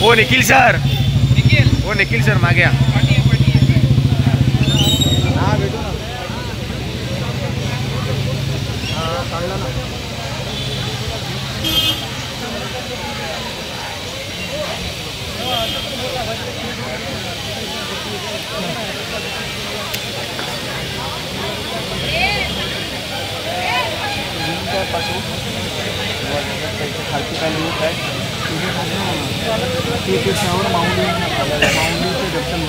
हो निखिल सर, हो निखिल सर मागे या. खालती काय लिहित आहे ते कृष्णावर माऊलीचे दर्शन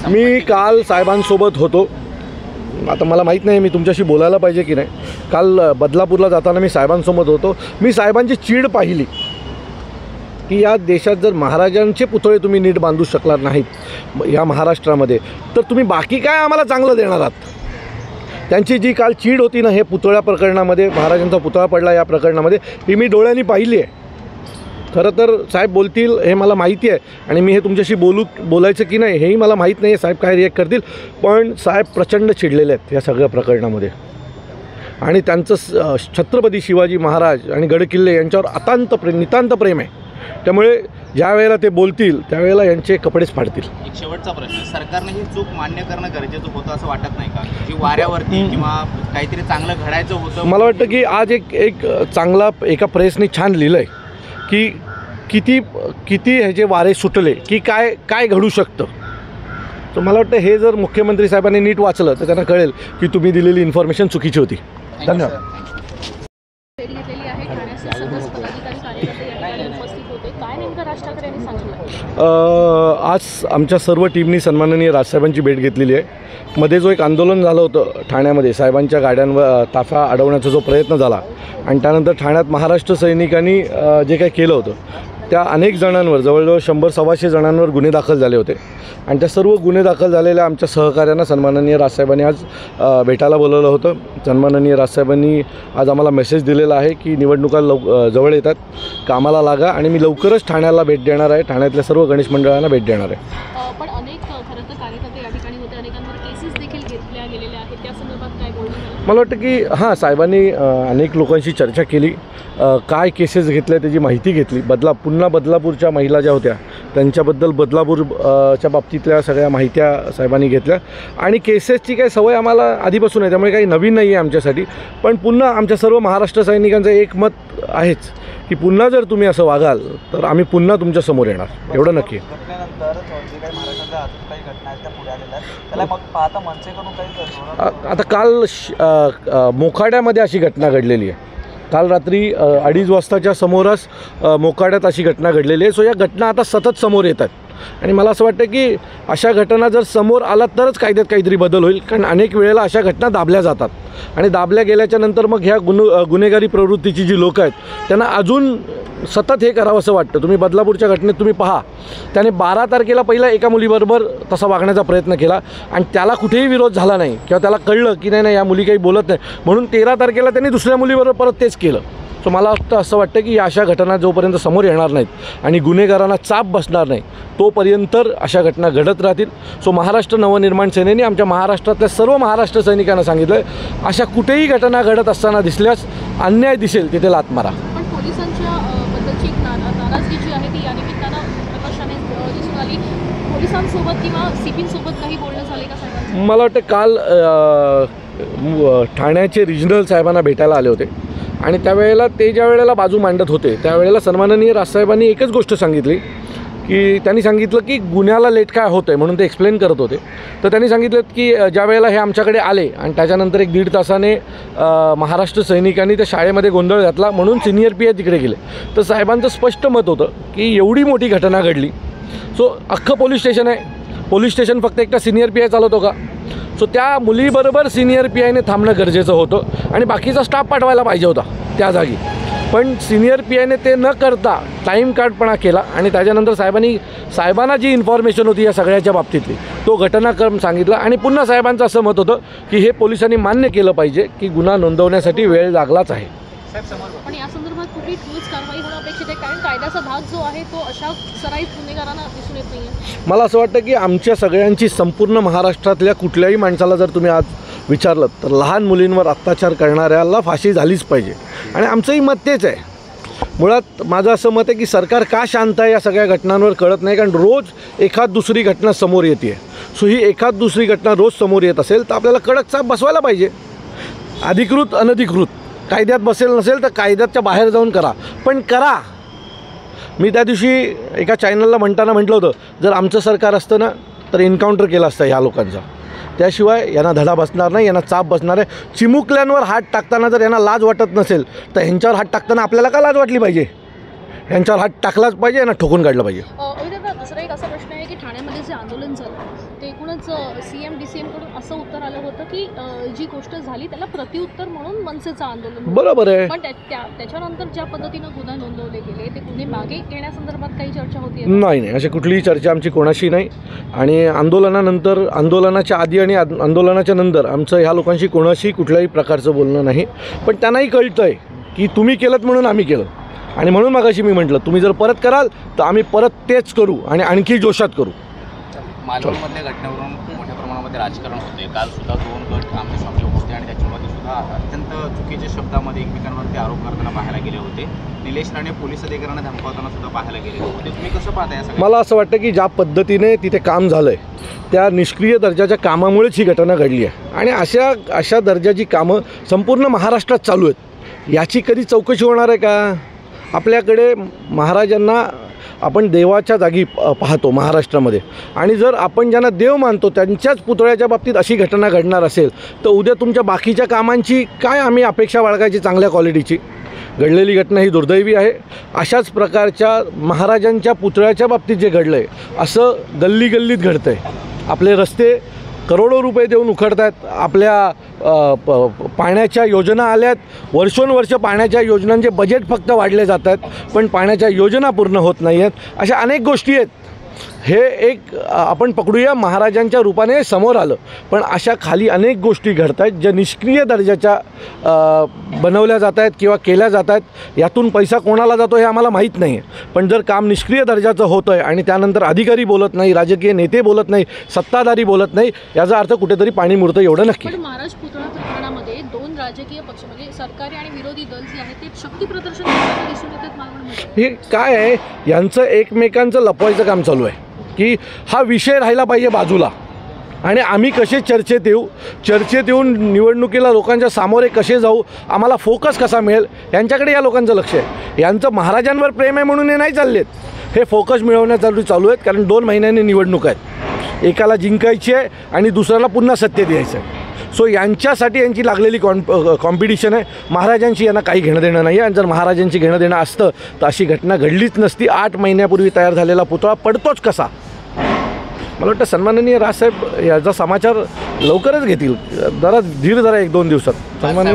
मी काल साहेबांसोबत होतो. आता मला माहीत नाही मी तुमच्याशी बोलायला पाहिजे की नाही. काल बदलापूरला जाताना मी साहेबांसोबत होतो. मी साहेबांची चीड पाहिली की या देशात जर महाराजांचे पुतळे तुम्ही नीट बांधू शकणार नाहीत या महाराष्ट्रामध्ये, तर तुम्ही बाकी काय आम्हाला चांगलं देणार आहात. त्यांची जी काल चीड होती ना, हे पुतळ्या प्रकरणामध्ये, महाराजांचा पुतळा पडला या प्रकरणामध्ये, ही मी डोळ्यांनी पाहिली आहे. खरं तर साहेब बोलतील हे मला माहिती आहे आणि मी हे तुमच्याशी बोलायचं की नाही हेही मला माहीत नाही आहे साहेब काय रिॲक्ट करतील. पण साहेब प्रचंड चिडलेले आहेत या सगळ्या प्रकरणामध्ये आणि त्यांचं छत्रपती शिवाजी महाराज आणि गडकिल्ले यांच्यावर नितांत प्रेम आहे. त्यामुळे ज्या वेळेला ते बोलतील त्यावेळेला यांचे कपडेच फाडतील. एक शेवटचा प्रश्न, सरकारने ही चूक मान्य करणं गरजेचं होतं असं वाटत नाही का, की वाऱ्यावरती किंवा काहीतरी चांगलं घडायचं होतं? मला वाटतं की आज एक चांगला एका प्रेसने छान लिहिलं आहे की किती ह्याचे वारे सुटले की काय घडू शकतं. तर मला वाटतं हे जर मुख्यमंत्री साहेबांनी नीट वाचलं तर त्यांना कळेल की तुम्ही दिलेली इन्फॉर्मेशन चुकीची होती. धन्यवाद. आज आमच्या सर्व टीमनी सन्माननीय राजसाहेबांची भेट घेतलेली आहे. मध्ये जो एक आंदोलन झालं होतं ठाण्यामध्ये, साहेबांच्या गाड्यांवर ताफा अडवण्याचा जो प्रयत्न झाला आणि त्यानंतर ठाण्यात महाराष्ट्र सैनिकांनी जे काही केलं होतं त्या अनेक जणांवर, जवळजवळ 100-125 जणांवर गुन्हे दाखल झाले होते आणि त्या सर्व गुन्हे दाखल झालेल्या आमच्या सहकाऱ्यांना सन्माननीय राजसाहेबांनी आज भेटायला बोलवलं होतं. सन्माननीय राजसाहेबांनी आज आम्हाला मेसेज दिलेला आहे की निवडणुका जवळ येतात, कामाला लागा आणि मी लवकरच ठाण्याला भेट देणार आहे, ठाण्यातल्या सर्व गणेश मंडळांना भेट देणार आहे. पण अनेक खरं तर कार्यकर्ते या ठिकाणी होते, अनेकांवर केसेस देखील घेतल्या गेलेल्या आहेत, त्या संदर्भात काय बोलणं? मला वाटतं की साहेबांनी अनेक लोकांशी चर्चा केली, काय केसेस घेतल्या त्याची माहिती घेतली. पुन्हा बदलापूरच्या महिला ज्या होत्या त्यांच्याबद्दल बदलापूरच्या बाबतीतल्या सगळ्या माहित्या साहेबांनी घेतल्या आणि केसेसची काही सवय आम्हाला आधीपासून आहे त्यामुळे काही नवीन नाही आहे आमच्यासाठी. पण पुन्हा आमच्या सर्व महाराष्ट्र सैनिकांचं एक मत आहेच की पुन्हा जर तुम्ही असं वागाल तर आम्ही पुन्हा तुमच्या समोर येणार, एवढं नक्की. आता काल मोखाड्यामध्ये अशी घटना घडलेली आहे. काल रात्री 2:30 वाजताच्या समोरच मोखाड्यात अशी घटना घडलेली आहे. सो या घटना आता सतत समोर येतात आणि मला असं वाटतं की अशा घटना जर समोर आला तरच कायद्यात काहीतरी बदल होईल. कारण अनेक वेळेला अशा घटना दाबल्या जातात आणि दाबल्या गेल्याच्या नंतर मग ह्या गुन्हेगारी प्रवृत्तीची जी लोकं आहेत त्यांना अजून सतत हे करावं असं वाटतं. तुम्ही बदलापूरच्या घटनेत तुम्ही पहा, त्याने 12 तारखेला पहिला एका मुलीबरोबर तसा वागण्याचा प्रयत्न केला आणि त्याला कुठेही विरोध झाला नाही किंवा त्याला कळलं की नाही या मुली काही बोलत नाही म्हणून 13 तारखेला त्यांनी दुसऱ्या मुलीबरोबर परत तेच केलं. सो मला असं वाटतं की अशा घटना जोपर्यंत समोर येणार नाहीत आणि गुन्हेगारांना चाप बसणार नाही तोपर्यंत अशा घटना घडत राहतील. सो महाराष्ट्र नवनिर्माण सेनेने आमच्या महाराष्ट्रातल्या सर्व महाराष्ट्र सैनिकांना सांगितलं अशा कुठेही घटना घडत असताना दिसल्यास अन्याय दिसेल तिथे लात मारा. पण पोलिसांच्या बद्दलची नाराजगी जी आहे ती या निमित्तानं प्रकाशाने दिसून आली. पोलिसांसोबत किंवा सीपींसोबत काही बोलणं झाले का साहेबांचं? मला वाटतं काल ठाण्याचे रिजनल साहेबांना भेटायला आले होते आणि त्यावेळेला ते ज्या वेळेला बाजू मांडत होते त्यावेळेला सन्माननीय राजसाहेबांनी एकच गोष्ट सांगितली की त्यांनी सांगितलं की गुन्ह्याला लेट काय होतं आहे म्हणून ते एक्सप्लेन करत होते. तर त्यांनी सांगितलं की ज्या वेळेला हे आमच्याकडे आले आणि त्याच्यानंतर 1-1.5 तासाने महाराष्ट्र सैनिकांनी त्या शाळेमध्ये गोंधळ घातला म्हणून सिनियर पी आय तिकडे गेले. तर साहेबांचं स्पष्ट मत होतं की एवढी मोठी घटना घडली, सो अख्खं पोलीस स्टेशन आहे, पोलीस स्टेशन फक्त एकटा सिनियर पी आय चालवतो का? सो त्या मुलीबरोबर सिनियर पी आयने थांबणं गरजेचं होतं आणि बाकीचा स्टाफ पाठवायला पाहिजे होता त्या जागी. पण सिनियर पी आयने ते न करता टाईम कार्डपणा केला आणि त्याच्यानंतर साहेबांना जी इन्फॉर्मेशन होती या सगळ्याच्या बाबतीतली तो घटनाक्रम सांगितला आणि पुन्हा साहेबांचं असं मत होतं की हे पोलिसांनी मान्य केलं पाहिजे की गुन्हा नोंदवण्यासाठी वेळ लागलाच आहे. पण या संदर्भात कुठली ठोस कारवाई होणं अपेक्षित आहे, कारण कायद्याचा भाग जो आहे तो अशा सराईत गुन्हेगारांना दिसून येत नाहीये. मला असं वाटतं की आमच्या सगळ्यांची संपूर्ण महाराष्ट्रातल्या कुठल्याही माणसाला जर तुम्ही आज विचारलं तर लहान मुलींवर अत्याचार करणाऱ्याला फाशी झालीच पाहिजे. आणि आमचंही मत तेच आहे. मुळात माझं असं मत आहे की सरकार का शांत आहे या सगळ्या घटनांवर कळत नाही, कारण रोज एखाद दुसरी घटना समोर येते. सो ही एखाद दुसरी घटना रोज समोर येत असेल तर आपल्याला कडक चाप बसवायला पाहिजे. अधिकृत अनधिकृत कायद्यात बसेल नसेल तर कायद्याच्या बाहेर जाऊन करा, पण करा. मी त्या दिवशी एका चॅनलला म्हटलं होतं, जर आमचं सरकार असतं ना तर एन्काउंटर केलं असतं ह्या लोकांचा. त्याशिवाय यांना धडा बसणार नाही, यांना चाप बसणार आहे. चिमुकल्यांवर हात टाकताना जर यांना लाज वाटत नसेल तर ह्यांच्यावर हात टाकताना आपल्याला का लाज वाटली पाहिजे? ह्यांच्यावर हात टाकलाच पाहिजे, यांना ठोकून काढलं पाहिजे. दुसरा एक असा प्रश्न आहे की ठाण्यामध्ये जे आंदोलन झालं ते एकूणच CM DCM कडून असं उत्तर आलं होतं की जी गोष्ट झाली त्याला प्रतिउत्तर म्हणून मनसेचं आंदोलन. बरोबर आहे, पण त्याच्यानंतर ज्या पद्धतीनं गुन्हे नोंदवले गेले ते गुन्हे मागे घेण्यासंदर्भात काही चर्चा होती? नाही, अशी कुठलीही चर्चा आमची कोणाशी नाही. आणि आंदोलनानंतर, आंदोलनाच्या आधी आणि आंदोलनाच्या नंतर आमचं ह्या लोकांशी कोणाशी कुठल्याही प्रकारचं बोलणं नाही. पण त्यांनाही कळतं आहे की तुम्ही केलं म्हणून आम्ही केलं, आणि म्हणून मगाशी मी म्हटलं तुम्ही जर परत कराल तर आम्ही परत तेच करू आणि आणखी जोशात करू. मालवणमधल्या घटनेवरून मोठ्या प्रमाणामध्ये राजकारण होते. काल सुद्धा 2 गट आमने-सामने होते आणि त्याच्यामध्ये सुद्धा अत्यंत चुकीच्या शब्दामध्ये एकमेकांवरती आरोप करताना पाहायला गेले होते. निलेश राणे पोलीस अधिकाऱ्यांना धमकावताना सुद्धा पाहायला गेले होते. तुम्ही कसं पाहता या सगळ्या? मला असं वाटतं की ज्या पद्धतीने तिथे काम झालं आहे त्या निष्क्रिय दर्जाच्या कामामुळेच ही घटना घडली आहे. आणि अशा दर्जाची कामं संपूर्ण महाराष्ट्रात चालू आहेत. याची कधी चौकशी होणार आहे का? आपल्याकडे महाराजांना आपण देवाच्या जागी पाहतो महाराष्ट्रामध्ये, आणि जर आपण ज्यांना देव मानतो त्यांच्याच पुतळ्याच्या बाबतीत अशी घटना घडणार असेल तर उद्या तुमच्या बाकीच्या कामांची काय आम्ही अपेक्षा बाळगायची चांगल्या क्वालिटीची? घडलेली घटना ही दुर्दैवी आहे. अशाच प्रकारच्या महाराजांच्या पुतळ्याच्या बाबतीत जे घडलं आहे असं गल्ली गल्लीत घडतं आहे. आपले रस्ते करोडो रुपये देऊन उखडत आहेत. आपल्या पाण्याच्या योजना आल्यात, वर्षोनवर्ष पाण्याच्या योजनांचे बजेट फक्त वाढले जात आहेत, पण पाण्याच्या योजना पूर्ण होत नाही आहेत. अशा अनेक गोष्टी आहेत. हे एक आपण पकडूया महाराजांच्या रूपाने समोर आलं, पण अशा खाली अनेक गोष्टी घडत आहेत ज्या निष्क्रिय दर्जाच्या बनवल्या जात आहेत किंवा केल्या जात आहेत. यातून पैसा कोणाला जातो हे आम्हाला माहीत नाही आहे, पण जर काम निष्क्रिय दर्जाचं होतं आहे आणि त्यानंतर अधिकारी बोलत नाही, राजकीय नेते बोलत नाही, सत्ताधारी बोलत नाही, याचा अर्थ कुठेतरी पाणी मुरतं एवढं नक्की. पण महाराज पुतळा प्रकरणामध्ये 2 राजकीय पक्ष म्हणजे सरकारी आणि विरोधी दल जे आहे ते शक्ती प्रदर्शन करताना दिसून येतात मालवणमध्ये. हे काय आहे, यांचं एकमेकांचं लपवायचं काम चालू आहे की हा विषय राहिला पाहिजे बाजूला आणि आम्ही कसे चर्चेत येऊन निवडणुकीला लोकांच्या सामोरे कसे जाऊ, आम्हाला फोकस कसा मिळेल, यांच्याकडे या लोकांचं लक्ष आहे. यांचं महाराजांवर प्रेम आहे म्हणून हे नाही चाललेत, हे फोकस मिळवण्यासाठी चालू आहेत. कारण 2 महिन्यांनी निवडणूक आहेत, एकाला जिंकायची आहे आणि दुसऱ्याला पुन्हा सत्तेत यायचं आहे. सो यांच्यासाठी यांची लागलेली कॉम्पिटिशन आहे. महाराजांशी यांना काही घेणं देणं नाही आहे. आणि जर महाराजांची घेणं देणं असतं तर अशी घटना घडलीच नसती. 8 महिन्यापूर्वी तयार झालेला पुतळा पडतोच कसा? मला वाटतं सन्माननीय राजसाहेब याचा समाचार लवकरच घेतील. जरा धीर 1-2 दिवसात. सन्माननीय